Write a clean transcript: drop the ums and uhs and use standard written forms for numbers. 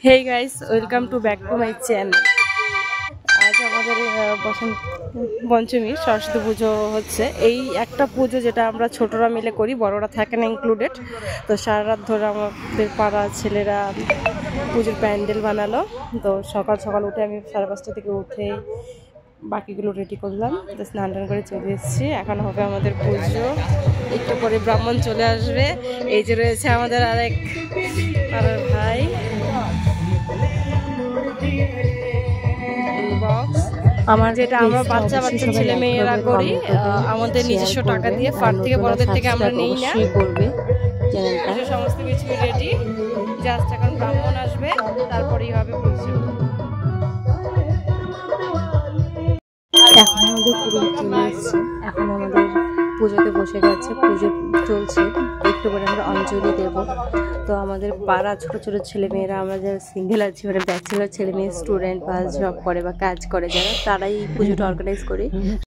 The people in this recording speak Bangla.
Hey guys, welcome to back to my channel. আজ আমাদের বসন্ত পঞ্চমী সরস্বতী পুজো হচ্ছে। এই একটা পুজো যেটা আমরা ছোটরা মিলে করি, বড়রা থাকে না ইনক্লুডেড। তো সারা রাত ধরে আমাদের পাড়ার ছেলেরা পুজোর প্যান্ডেল বানালো। তো সকাল সকাল উঠে আমি 5:30 থেকে উঠে বাকিগুলো রেডি করলাম। তো স্নান টান করে চলে এসেছি। এখন হবে আমাদের পুজো, একটু পরে ব্রাহ্মণ চলে আসবে। এই যে রয়েছে আমাদের আরেক পাড়ার ভাই। আমার যেটা আমরা বাচ্চা বাচ্চা ছেলে মেয়েরা করি, আমাদের নিজস্ব টাকা দিয়ে, ফান্ড থেকে বড়দের থেকে আমরা নেই না। সমস্ত কিছু রেডি, জাস্ট এখন ব্রাহ্মণ আসবে, তারপরেই হবে পুজো। এখন আমাদের পুরো চলে এসছে, এখন আমাদের পুজোতে বসে গেছে, পুজো চলছে। একটু করে আমরা অঞ্জলি দেব। তো আমাদের পাড়া ছোটো ছোটো ছেলেমেয়েরা, আমরা যারা সিঙ্গেল আছি, মানে ব্যাচেলার ছেলে মেয়ে, স্টুডেন্ট বা জব করে বা কাজ করে যারা, তারাই পুজোটা অর্গানাইজ করি।